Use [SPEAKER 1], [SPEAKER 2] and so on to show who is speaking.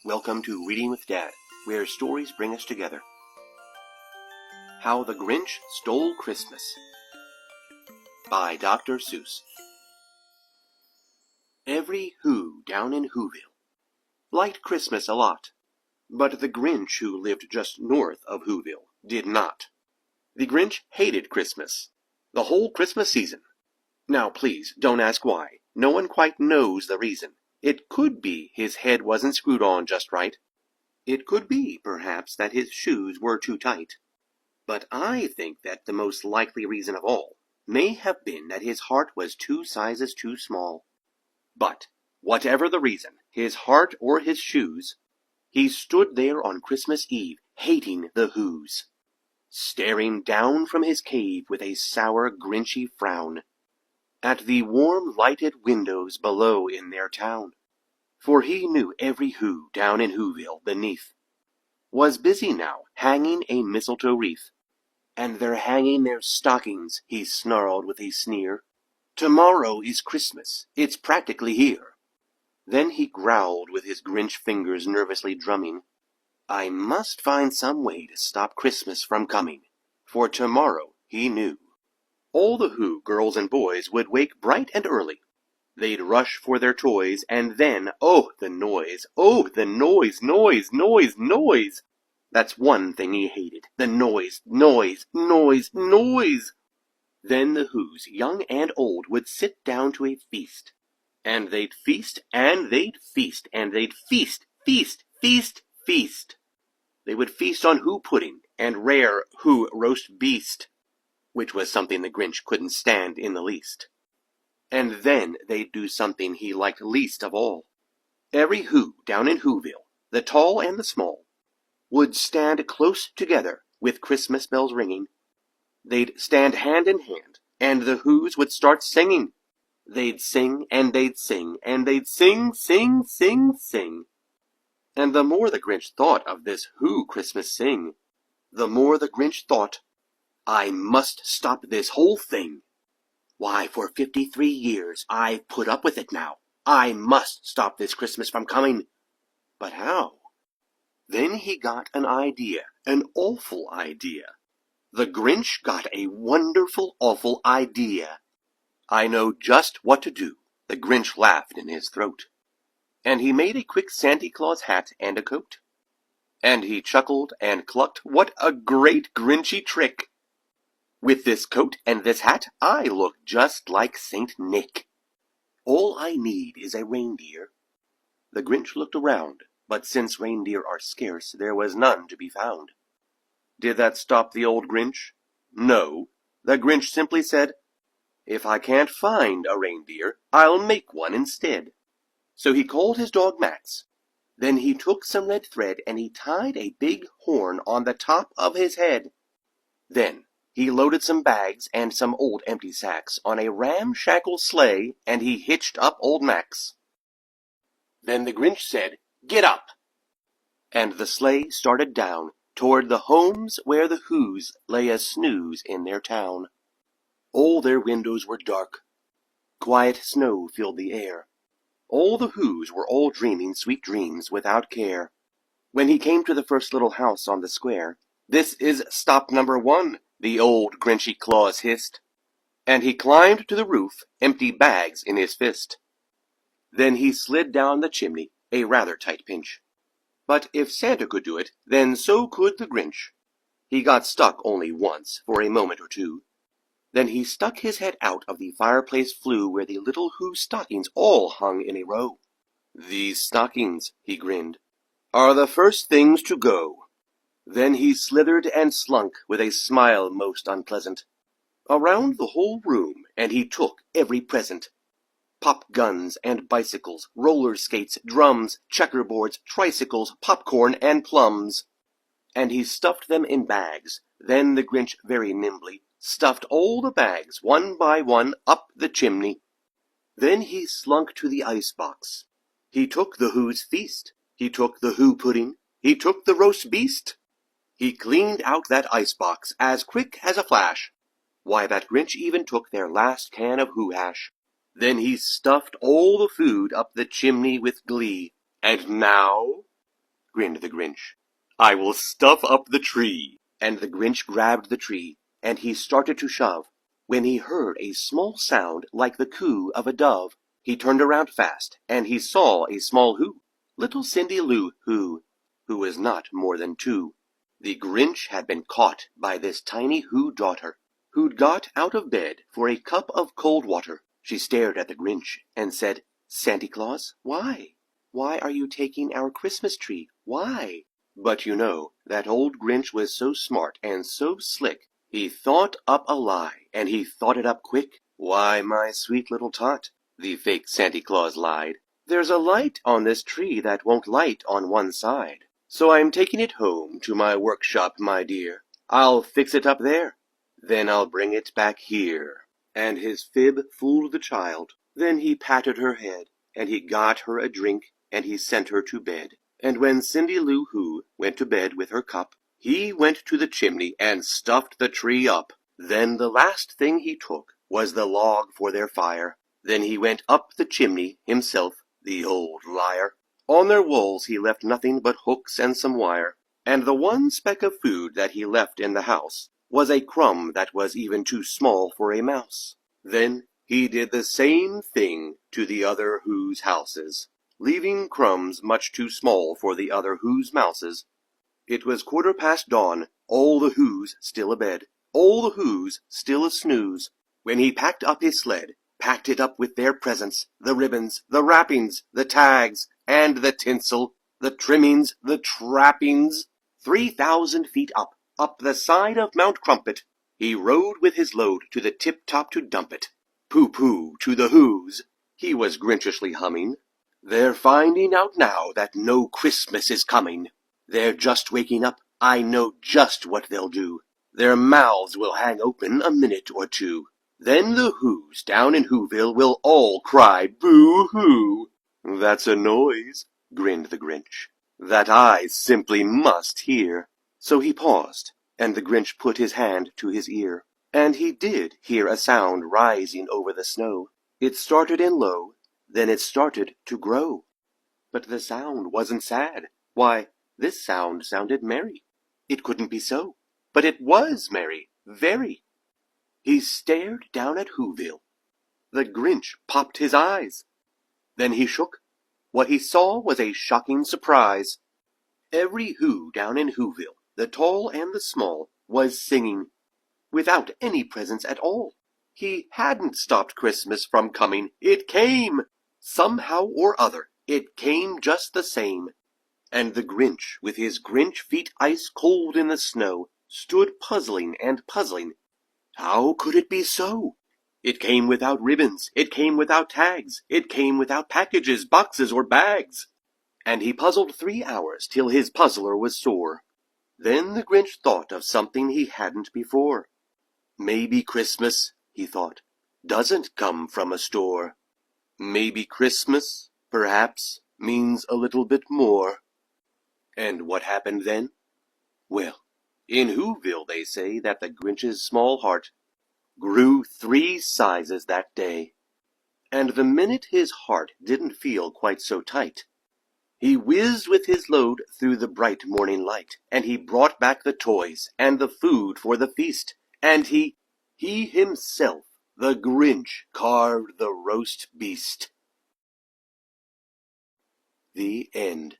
[SPEAKER 1] Welcome to Reading with Dad, where stories bring us together. How the Grinch Stole Christmas by Dr. Seuss. Every Who down in Who-ville liked Christmas a lot, but the Grinch who lived just north of Who-ville did not. The Grinch hated Christmas, the whole Christmas season. Now please, don't ask why. No one quite knows the reason. It could be his head wasn't screwed on just right. It could be, perhaps, that his shoes were too tight. But I think that the most likely reason of all may have been that his heart was 2 sizes too small. But, whatever the reason, his heart or his shoes, he stood there on Christmas Eve, hating the Whos, staring down from his cave with a sour, grinchy frown at the warm lighted windows below in their town. For he knew every Who down in Who-ville beneath was busy now hanging a mistletoe wreath. And they're hanging their stockings, he snarled with a sneer. Tomorrow is Christmas, it's practically here. Then he growled with his Grinch fingers nervously drumming. I must find some way to stop Christmas from coming, for tomorrow, he knew, all the Who girls and boys would wake bright and early. They'd rush for their toys, and then, oh, the noise, noise! That's one thing he hated, the noise. Then the Whos, young and old, would sit down to a feast. And they'd feast, and they'd feast, and they'd feast. They would feast on Who pudding, and rare Who roast beast, which was something the Grinch couldn't stand in the least. And then they'd do something he liked least of all. Every Who down in Who-ville, the tall and the small, would stand close together with Christmas bells ringing. They'd stand hand in hand, and the Whos would start singing. They'd sing, and they'd sing, and they'd sing. And the more the Grinch thought of this Who Christmas sing, the more the Grinch thought, I must stop this whole thing. Why, for 53 years I've put up with it now. I must stop this Christmas from coming. But how? Then he got an idea, an awful idea. The Grinch got a wonderful, awful idea. I know just what to do, the Grinch laughed in his throat. And he made a quick Santa Claus hat and a coat. And he chuckled and clucked, what a great Grinchy trick! With this coat and this hat, I look just like Saint Nick. All I need is a reindeer. The Grinch looked around, but since reindeer are scarce, there was none to be found. Did that stop the old Grinch? No. The Grinch simply said, if I can't find a reindeer, I'll make one instead. So he called his dog Max. Then he took some red thread and he tied a big horn on the top of his head. Then he loaded some bags and some old empty sacks on a ramshackle sleigh, and he hitched up old Max. Then the Grinch said, get up! And the sleigh started down toward the homes where the Whos lay a snooze in their town. All their windows were dark. Quiet snow filled the air. All the Whos were all dreaming sweet dreams without care. When he came to the first little house on the square, this is stop number 1, the old Grinchy Claus hissed. And he climbed to the roof, empty bags in his fist. Then he slid down the chimney, a rather tight pinch. But if Santa could do it, then so could the Grinch. He got stuck only once, for a moment or two. Then he stuck his head out of the fireplace flue where the little Who stockings all hung in a row. These stockings, he grinned, are the first things to go. Then he slithered and slunk with a smile most unpleasant around the whole room, and he took every present. Pop guns and bicycles, roller skates, drums, checkerboards, tricycles, popcorn, and plums. And he stuffed them in bags. Then the Grinch very nimbly stuffed all the bags, one by one, up the chimney. Then he slunk to the icebox. He took the Who's feast. He took the Who pudding. He took the roast beast. He cleaned out that icebox as quick as a flash. Why, that Grinch even took their last can of Who hash. Then he stuffed all the food up the chimney with glee. And now grinned the Grinch. "I will stuff up the tree." And the Grinch grabbed the tree, and he started to shove, when he heard a small sound like the coo of a dove. He turned around fast, and he saw a small Who, little Cindy-Lou Who was not more than 2. The Grinch had been caught by this tiny Who daughter, who'd got out of bed for a cup of cold water. She stared at the Grinch and said, "Santa Claus, why? Why are you taking our Christmas tree? Why?" But you know, that old Grinch was so smart and so slick, he thought up a lie, and he thought it up quick. "Why, my sweet little tot," the fake Santa Claus lied, "there's a light on this tree that won't light on one side. So I'm taking it home to my workshop, my dear. I'll fix it up there. Then I'll bring it back here." And his fib fooled the child. Then he patted her head, and he got her a drink, and he sent her to bed. And when Cindy-Lou Who went to bed with her cup, he went to the chimney and stuffed the tree up. Then the last thing he took was the log for their fire. Then he went up the chimney himself, the old liar. On their walls he left nothing but hooks and some wire, and the one speck of food that he left in the house was a crumb that was even too small for a mouse. Then he did the same thing to the other Who's houses, leaving crumbs much too small for the other Who's mouses. It was 1/4 dawn, all the Who's still abed, all the Who's still a snooze, when he packed up his sled, packed it up with their presents, the ribbons, the wrappings, the tags, and the tinsel, the trimmings, the trappings. 3,000 feet up the side of Mount Crumpet, he rode with his load to the tip-top to dump it. Pooh-pooh to the Who's, he was Grinchishly humming. "They're finding out now that no Christmas is coming. They're just waking up, I know just what they'll do. Their mouths will hang open a minute or two. Then the Who's down in Who-ville will all cry boo-hoo." "That's a noise," grinned the Grinch, "that I simply must hear." So he paused, and the Grinch put his hand to his ear, and he did hear a sound rising over the snow. It started in low, then it started to grow. But the sound wasn't sad. Why, this sound sounded merry. It couldn't be so, but it was merry, very. He stared down at Who-ville. The Grinch popped his eyes. Then he shook. What he saw was a shocking surprise. Every Who down in Who-ville, the tall and the small, was singing, without any presents at all. He hadn't stopped Christmas from coming. It came! Somehow or other, it came just the same. And the Grinch, with his Grinch feet ice cold in the snow, stood puzzling and puzzling. How could it be so? It came without ribbons, it came without tags, it came without packages, boxes, or bags. And he puzzled 3 hours till his puzzler was sore. Then the Grinch thought of something he hadn't before. Maybe Christmas, he thought, doesn't come from a store. Maybe Christmas, perhaps, means a little bit more. And what happened then? Well, in Who-ville they say that the Grinch's small heart grew 3 sizes that day. And the minute his heart didn't feel quite so tight, he whizzed with his load through the bright morning light, and he brought back the toys and the food for the feast, and he himself, the Grinch, carved the roast beast. The end.